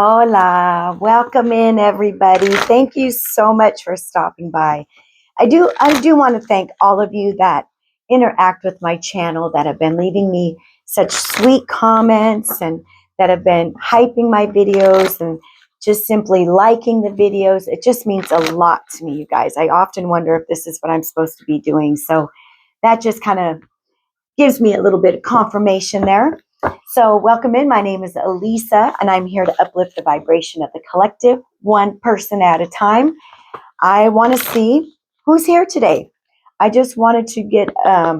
Hola, welcome in everybody. Thank you so much for stopping by. I do want to thank all of you that interact with my channel, that have been leaving me such sweet comments and that have been hyping my videos and just simply liking the videos. It just means a lot to me, you guys. I often wonder if this is what I'm supposed to be doing. So that just kind of gives me a little bit of confirmation there. So welcome in. My name is Elisa, and I'm here to uplift the vibration of the collective, one person at a time. I want to see who's here today. I just wanted to get a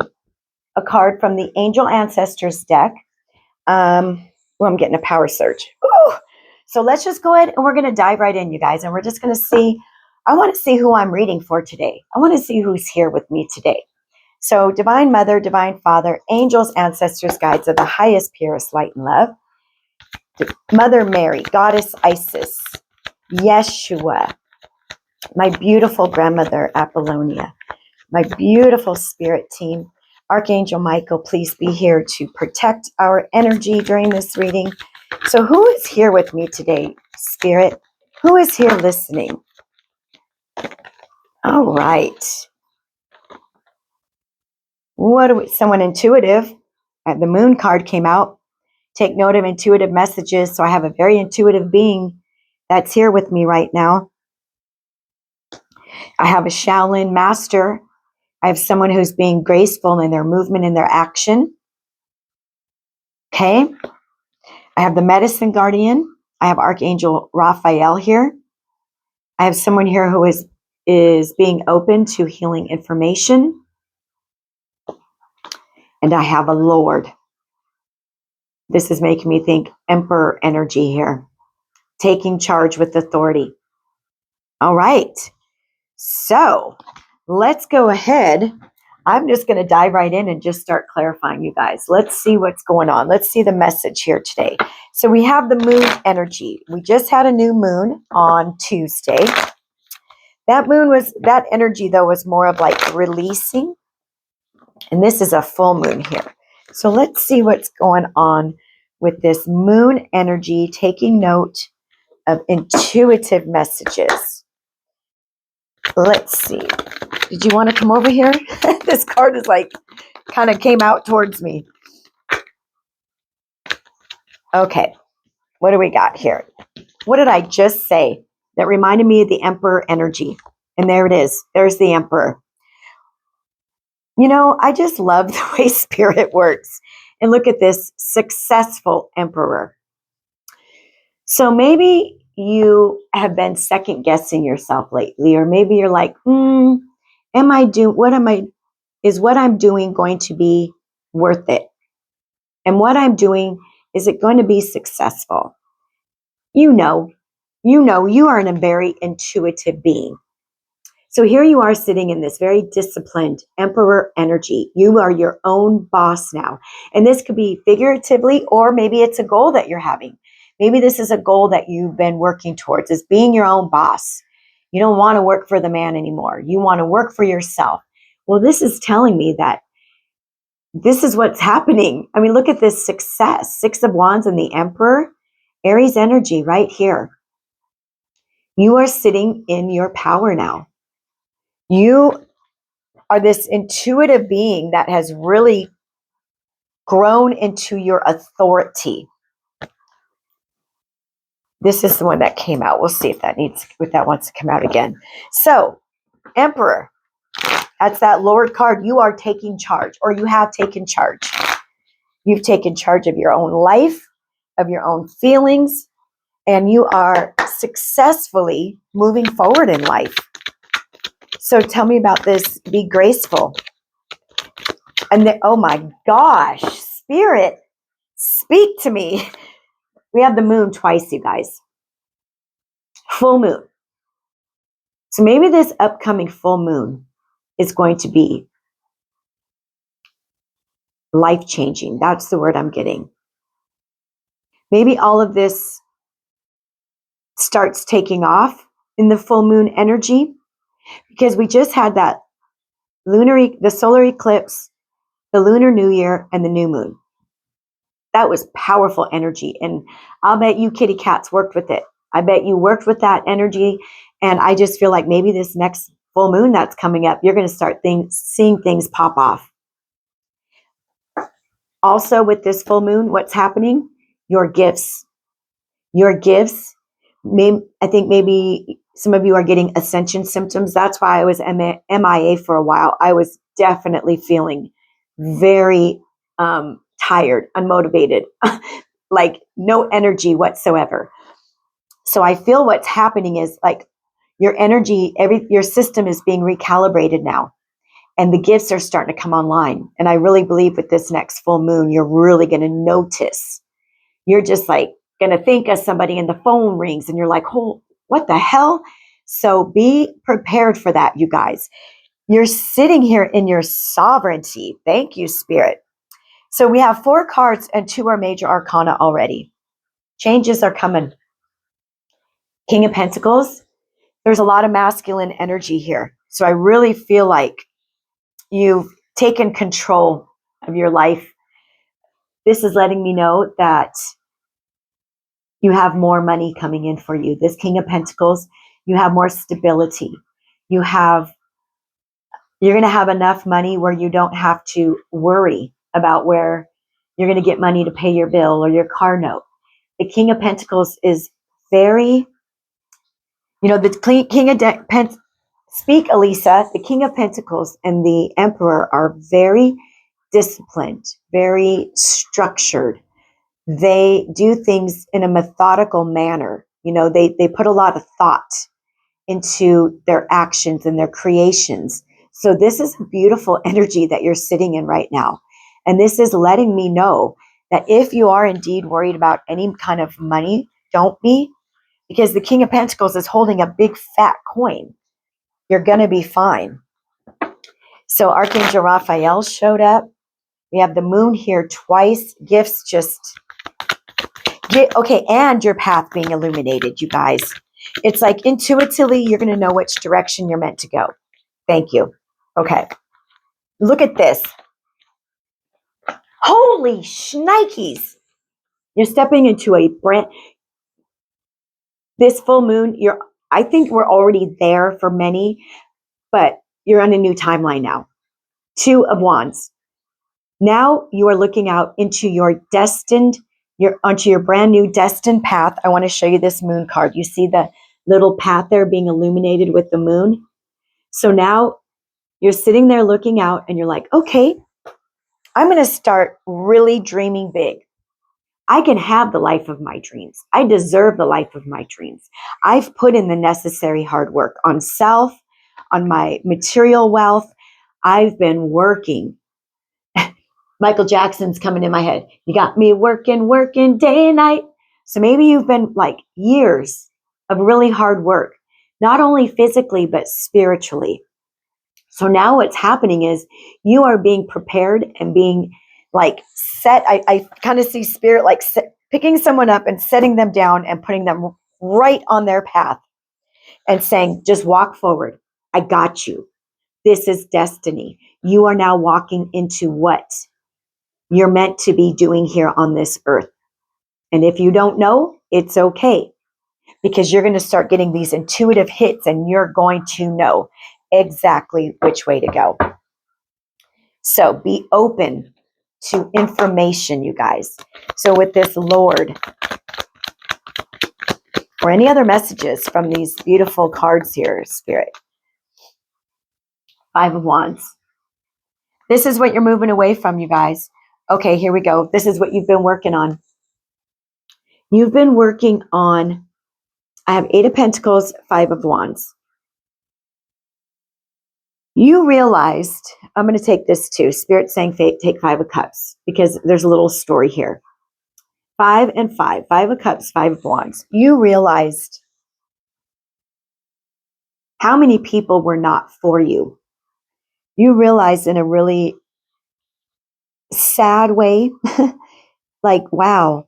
card from the Angel Ancestors deck. I'm getting a power surge. Ooh. So let's just go ahead and we're going to dive right in, you guys. And we're just going to see, I want to see who I'm reading for today. I want to see who's here with me today. So Divine Mother, Divine Father, angels, ancestors, guides of the highest, purest light and love. Mother Mary, Goddess Isis, Yeshua, my beautiful grandmother Apollonia, my beautiful spirit team, Archangel Michael, please be here to protect our energy during this reading. So who is here with me today, Spirit? Who is here listening? All right. Someone intuitive. The moon card came out. Take note of intuitive messages. So I have a very intuitive being that's here with me right now. I have a Shaolin master. I have someone who's being graceful in their movement and their action. Okay. I have the medicine guardian. I have Archangel Raphael here. I have someone here who is being open to healing information. And I have a Lord. This is making me think Emperor energy here. Taking charge with authority. All right. So let's go ahead. I'm just going to dive right in and just start clarifying, you guys. Let's see what's going on. Let's see the message here today. So we have the moon energy. We just had a new moon on Tuesday. That energy, though, was more of like releasing. And this is a full moon here. So let's see what's going on with this moon energy, taking note of intuitive messages. Let's see. Did you want to come over here? This card is like, kind of came out towards me. Okay. What do we got here? What did I just say that reminded me of the Emperor energy? And there it is. There's the Emperor. You know, I just love the way Spirit works. And look at this successful Emperor. So maybe you have been second guessing yourself lately, or maybe you're like, is what I'm doing going to be worth it? And what I'm doing, is it going to be successful? You know, you are a very intuitive being. So here you are sitting in this very disciplined Emperor energy. You are your own boss now. And this could be figuratively, or maybe it's a goal that you're having. Maybe this is a goal that you've been working towards, is being your own boss. You don't want to work for the man anymore. You want to work for yourself. Well, this is telling me that this is what's happening. I mean, look at this success. 6 of Wands and the Emperor. Aries energy right here. You are sitting in your power now. You are this intuitive being that has really grown into your authority. This is the one that came out. We'll see if that wants to come out again. So, Emperor, that's that Lord card. You are taking charge, or you have taken charge. You've taken charge of your own life, of your own feelings, and you are successfully moving forward in life. So tell me about this. Be graceful. And oh my gosh, Spirit, speak to me. We have the moon twice, you guys. Full moon. So maybe this upcoming full moon is going to be life-changing. That's the word I'm getting. Maybe all of this starts taking off in the full moon energy, because we just had that the solar eclipse, the Lunar New Year, and the new moon. that was powerful energy. And I'll bet you kitty cats worked with it. I bet you worked with that energy. And I just feel like maybe this next full moon that's coming up, you're going to start seeing things pop off. Also, with this full moon, what's happening? Your gifts. Your gifts. I think maybe some of you are getting ascension symptoms. That's why I was MIA for a while. I was definitely feeling very tired, unmotivated, like no energy whatsoever. So I feel what's happening is like your energy, your system is being recalibrated now, and the gifts are starting to come online. And I really believe with this next full moon, you're really going to notice. You're just like going to think of somebody and the phone rings and you're like, oh, what the hell? So be prepared for that, you guys. You're sitting here in your sovereignty. Thank you, Spirit. So we have 4 cards and 2 are major arcana already. Changes are coming. King of Pentacles. There's a lot of masculine energy here. So I really feel like you've taken control of your life. This is letting me know that you have more money coming in for you. This King of Pentacles, you have more stability. You're going to have enough money where you don't have to worry about where you're going to get money to pay your bill or your car note. The King of Pentacles is very, the King of speak, Elisa. The King of Pentacles and the Emperor are very disciplined, very structured. They do things in a methodical manner. They put a lot of thought into their actions and their creations. So this is a beautiful energy that you're sitting in right now. And this is letting me know that if you are indeed worried about any kind of money, don't be, because the King of Pentacles is holding a big fat coin. You're going to be fine. So Archangel Raphael showed up. We have the moon here twice. Gifts okay, and your path being illuminated, you guys. It's like intuitively, you're going to know which direction you're meant to go. Thank you. Okay. Look at this. Holy shnikes. You're stepping into this full moon, I think we're already there for many, but you're on a new timeline now. 2 of Wands. Now you are looking out into onto your brand new destined path. I want to show you this moon card. You see the little path there being illuminated with the moon? So now you're sitting there looking out and you're like, okay, I'm going to start really dreaming big. I can have the life of my dreams. I deserve the life of my dreams. I've put in the necessary hard work on self, on my material wealth. I've been working. Michael Jackson's coming in my head. You got me working day and night. So maybe you've been like years of really hard work, not only physically, but spiritually. So now what's happening is you are being prepared and being like set. I kind of see Spirit like picking someone up and setting them down and putting them right on their path and saying, just walk forward. I got you. This is destiny. You are now walking into what you're meant to be doing here on this earth. And if you don't know, it's okay, because you're going to start getting these intuitive hits and you're going to know exactly which way to go. So be open to information, you guys. So with this Lord, or any other messages from these beautiful cards here, Spirit. 5 of Wands. This is what you're moving away from, you guys. Okay, here we go. This is what you've been working on. You've been working on, I have 8 of Pentacles, 5 of Wands. You realized, I'm going to take this too, Spirit saying take 5 of Cups, because there's a little story here. 5 and 5, 5 of Cups, 5 of Wands. You realized how many people were not for you. You realized in a really sad way, like, wow,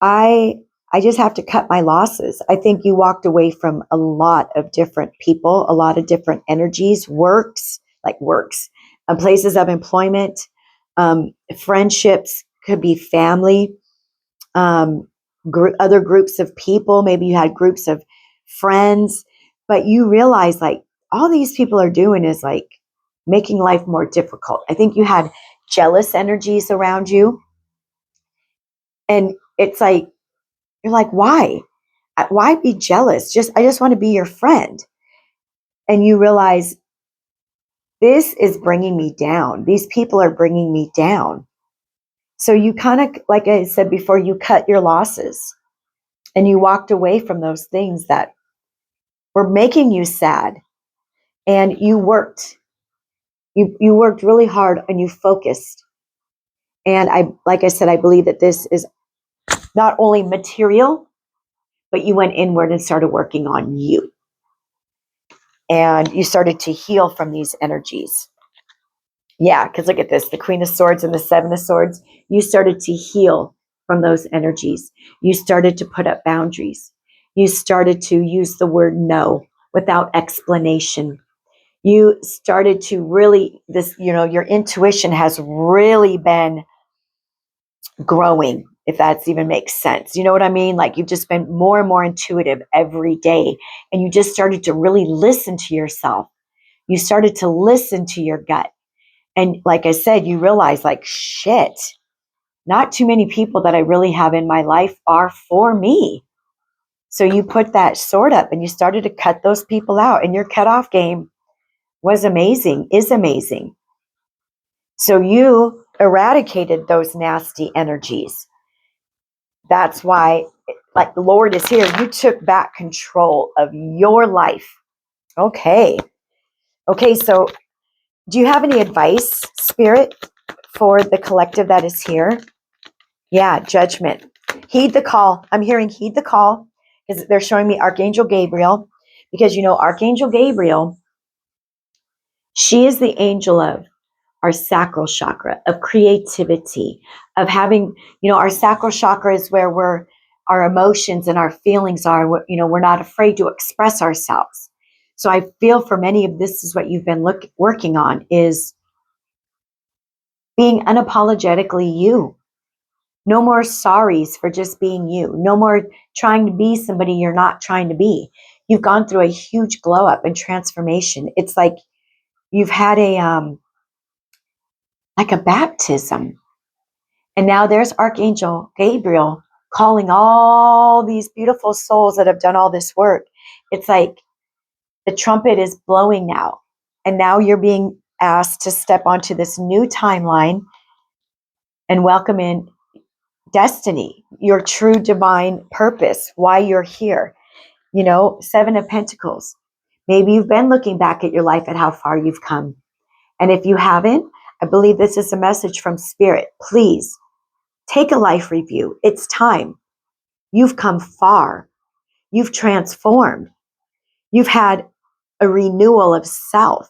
I just have to cut my losses. I think you walked away from a lot of different people, a lot of different energies, works, places of employment, friendships, could be family, other groups of people. Maybe you had groups of friends, but you realize like all these people are doing is like making life more difficult. I think you had jealous energies around you. And it's like, you're like, why? Why be jealous? I just want to be your friend. And you realize this is bringing me down. These people are bringing me down. So you kind of, like I said before, you cut your losses and you walked away from those things that were making you sad. And you worked. You worked really hard and you focused. And like I said, I believe that this is not only material, but you went inward and started working on you. And you started to heal from these energies. Yeah, because look at this, the Queen of Swords and the Seven of Swords. You started to heal from those energies. You started to put up boundaries. You started to use the word no without explanation. You started to really, your intuition has really been growing, if that's even makes sense. You know what I mean? Like you've just been more and more intuitive every day. And you just started to really listen to yourself. You started to listen to your gut. And like I said, you realize like, shit, not too many people that I really have in my life are for me. So you put that sword up and you started to cut those people out, and your cutoff game was amazing, is amazing. So you eradicated those nasty energies. That's why, like the Lord is here. You took back control of your life. Okay. Okay, so do you have any advice, Spirit, for the collective that is here? Yeah, judgment. Heed the call. I'm hearing heed the call because they're showing me Archangel Gabriel. Because, Archangel Gabriel, she is the angel of our sacral chakra, of creativity, of having, our sacral chakra is where our emotions and our feelings are. We're not afraid to express ourselves. So I feel for many of this is what you've been working on, is being unapologetically you. No more sorries for just being you. No more trying to be somebody you're not trying to be. You've gone through a huge glow up and transformation. It's like you've had like a baptism. And now there's Archangel Gabriel calling all these beautiful souls that have done all this work. It's like the trumpet is blowing now. And now you're being asked to step onto this new timeline and welcome in destiny, your true divine purpose, why you're here. Seven of Pentacles. Maybe you've been looking back at your life at how far you've come. And if you haven't, I believe this is a message from Spirit. Please take a life review. It's time. You've come far. You've transformed. You've had a renewal of self.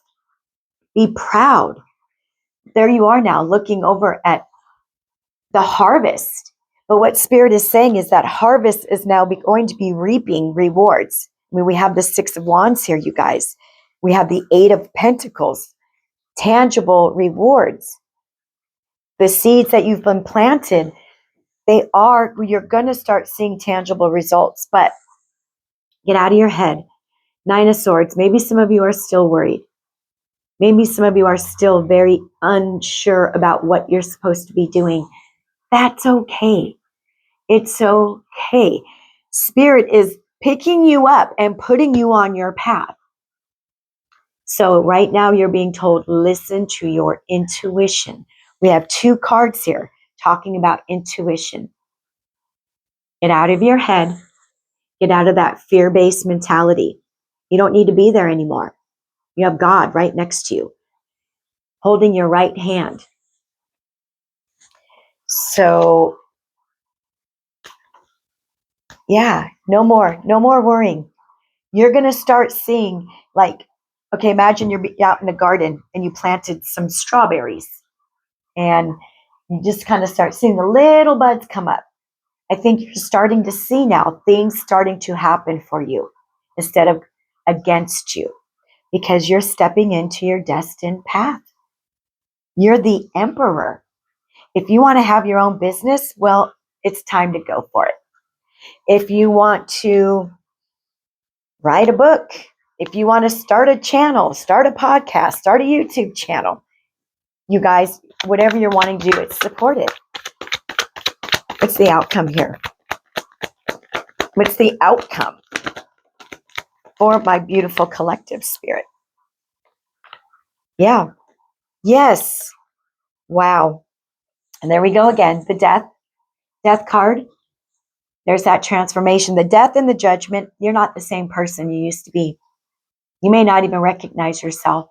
Be proud. There you are now looking over at the harvest. But what Spirit is saying is that harvest is now going to be reaping rewards. I mean, we have the Six of Wands here, you guys. We have the Eight of Pentacles, tangible rewards. The seeds that you've been planted, you're going to start seeing tangible results. But get out of your head. Nine of Swords. Maybe some of you are still worried. Maybe some of you are still very unsure about what you're supposed to be doing. That's okay. It's okay. Spirit is picking you up and putting you on your path. So right now you're being told, listen to your intuition. We have two cards here talking about intuition. Get out of your head. Get out of that fear-based mentality. You don't need to be there anymore. You have God right next to you, holding your right hand. So, yeah, no more worrying. You're going to start seeing, like, okay, imagine you're out in a garden and you planted some strawberries and you just kind of start seeing the little buds come up. I think you're starting to see now things starting to happen for you instead of against you, because you're stepping into your destined path. You're the emperor. If you want to have your own business, well, it's time to go for it. If you want to write a book, if you want to start a channel, start a podcast, start a YouTube channel, you guys, whatever you're wanting to do, it's supported. What's the outcome here? What's the outcome for my beautiful collective spirit? Yeah. Yes. Wow. And there we go again. The death card. There's that transformation. The death and the judgment. You're not the same person you used to be. You may not even recognize yourself.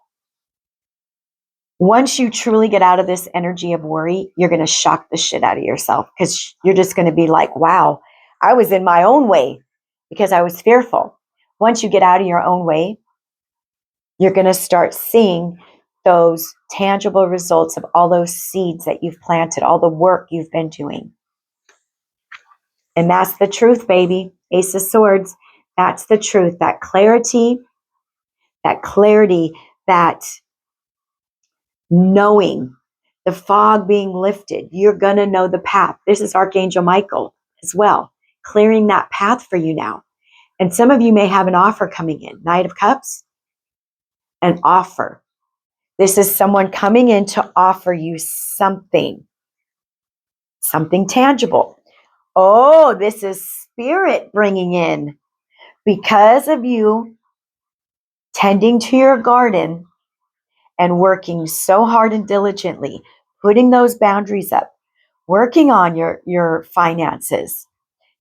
Once you truly get out of this energy of worry, you're going to shock the shit out of yourself, because you're just going to be like, wow, I was in my own way because I was fearful. Once you get out of your own way, you're going to start seeing those tangible results of all those seeds that you've planted, all the work you've been doing. And that's the truth, baby. Ace of Swords. That's the truth. That clarity, that knowing, the fog being lifted. You're going to know the path. This is Archangel Michael as well, clearing that path for you now. And some of you may have an offer coming in. Knight of Cups, an offer. This is someone coming in to offer you something tangible. Oh, this is spirit bringing in, because of you tending to your garden and working so hard and diligently, putting those boundaries up, working on your finances,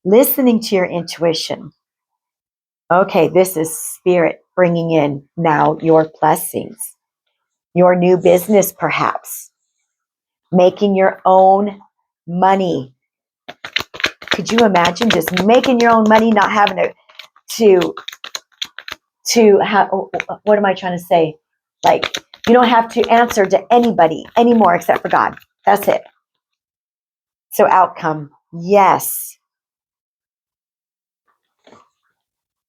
listening to your intuition. Okay, this is spirit bringing in now your blessings, your new business perhaps, making your own money. Could you imagine just making your own money, not having to have, what am I trying to say? Like, you don't have to answer to anybody anymore except for God. That's it. So outcome, yes.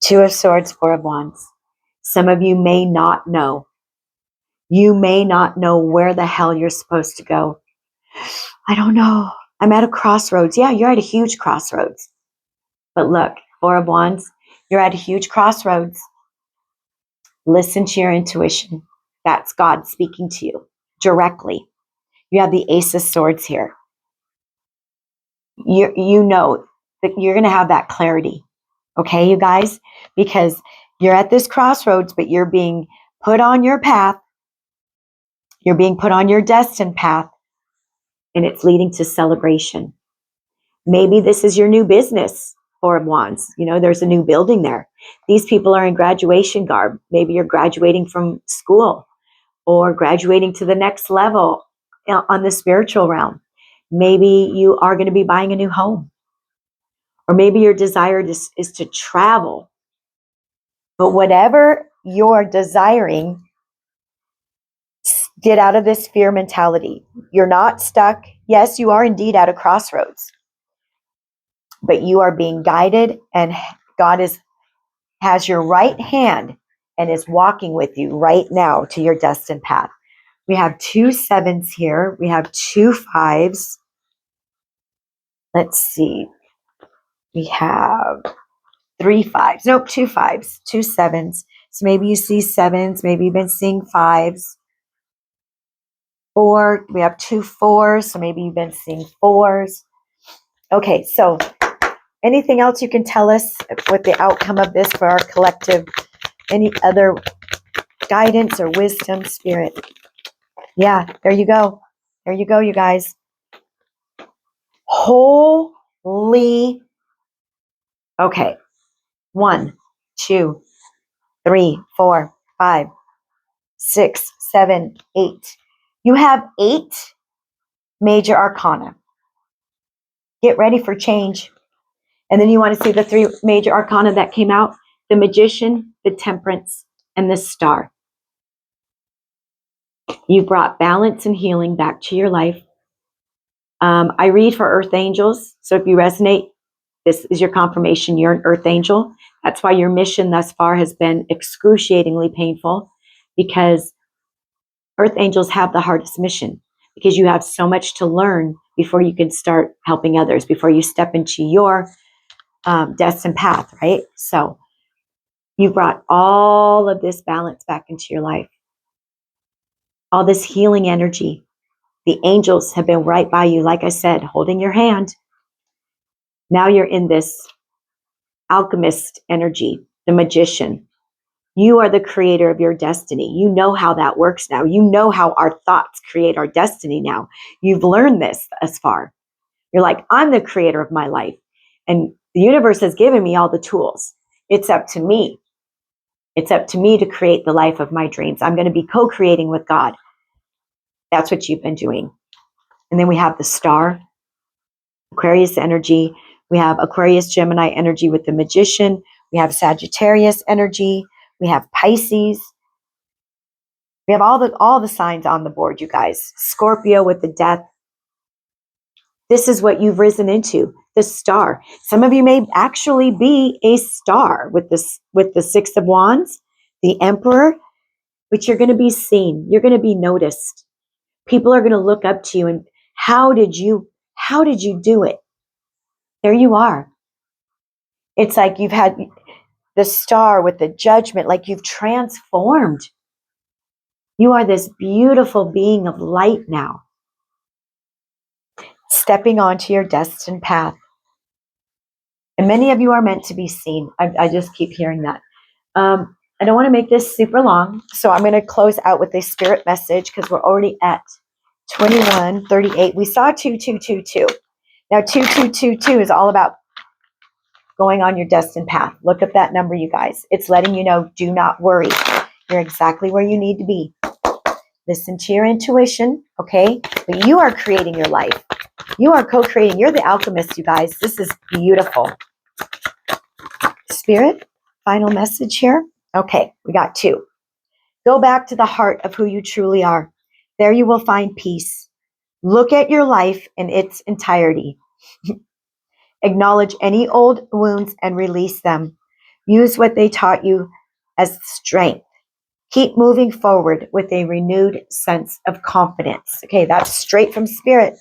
Two of Swords, Four of Wands. Some of you may not know. You may not know where the hell you're supposed to go. I don't know. I'm at a crossroads. Yeah, you're at a huge crossroads. But look, Four of Wands, you're at a huge crossroads. Listen to your intuition. That's God speaking to you directly. You have the Ace of Swords here. You know that you're going to have that clarity. Okay, you guys? Because you're at this crossroads, but you're being put on your path. You're being put on your destined path, and it's leading to celebration. Maybe this is your new business, Four of Wands. You know, there's a new building there. These people are in graduation garb. Maybe you're graduating from school or graduating to the next level on the spiritual realm. Maybe you are going to be buying a new home. Or maybe your desire is to travel. But whatever you're desiring, get out of this fear mentality. You're not stuck. Yes, you are indeed at a crossroads. But you are being guided, and God has your right hand and is walking with you right now to your destined path. We have 2 sevens here. We have 2 5s. Let's see. We have 3 5s. Nope, 2 5s, 2 sevens. So maybe you see sevens. Maybe you've been seeing 5s. 4. We have 2 4s. So maybe you've been seeing 4s. Okay, so anything else you can tell us with the outcome of this for our collective? Any other guidance or wisdom, spirit? Yeah, there you go. There you go, you guys. Holy. Okay. 1, 2, 3, 4, 5, 6, 7, 8. You have 8 major arcana. Get ready for change. And then you want to see the 3 major arcana that came out: the Magician, the Temperance, and the Star. You brought balance and healing back to your life. I read for Earth Angels. So if you resonate, this is your confirmation. You're an Earth Angel. That's why your mission thus far has been excruciatingly painful, because Earth Angels have the hardest mission, because you have so much to learn before you can start helping others, before you step into your destined path, right? So you brought all of this balance back into your life, all this healing energy. The angels have been right by you, like I said, holding your hand. Now you're in this alchemist energy, the magician. You are the creator of your destiny. You know how that works now. You know how our thoughts create our destiny now. You've learned this thus far. You're like, I'm the creator of my life. And the universe has given me all the tools. It's up to me. It's up to me to create the life of my dreams. I'm going to be co-creating with God. That's what you've been doing. And then we have the star, Aquarius energy. We have Aquarius Gemini energy with the magician. We have Sagittarius energy. We have Pisces. We have all the signs on the board, you guys. Scorpio with the death. This is what you've risen into, the star. Some of you may actually be a star with the Six of Wands, the Emperor, but you're going to be seen. You're going to be noticed. People are going to look up to you and how did you do it? There you are. It's like you've had the star with the judgment, like you've transformed. You are this beautiful being of light now, stepping onto your destined path. And many of you are meant to be seen. I just keep hearing that. I don't want to make this super long, so I'm going to close out with a spirit message because we're already at 21:38. We saw 2222. Now 2222 is all about going on your destined path. Look at that number, you guys. It's letting you know, do not worry. You're exactly where you need to be. Listen to your intuition, okay? But you are creating your life. You are co-creating. You're the alchemist, you guys. This is beautiful. Spirit, final message here. Okay, we got 2. Go back to the heart of who you truly are. There you will find peace. Look at your life in its entirety. Acknowledge any old wounds and release them. Use what they taught you as strength. Keep moving forward with a renewed sense of confidence. Okay, that's straight from Spirit.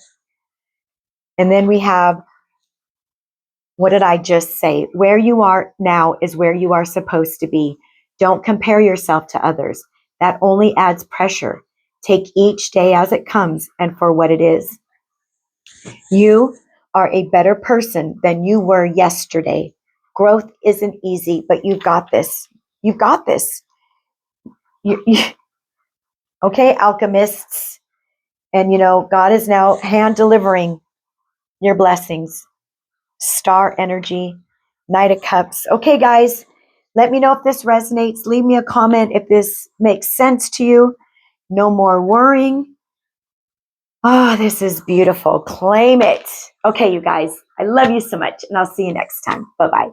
And then we have, what did I just say? Where you are now is where you are supposed to be. Don't compare yourself to others. That only adds pressure. Take each day as it comes and for what it is. You are a better person than you were yesterday. Growth isn't easy, but you've got this. You've got this. Okay, alchemists. And God is now hand delivering your blessings. Star energy, Knight of Cups. Okay, guys, let me know if this resonates. Leave me a comment if this makes sense to you. No more worrying. Oh, this is beautiful. Claim it. Okay, you guys, I love you so much, and I'll see you next time. Bye-bye.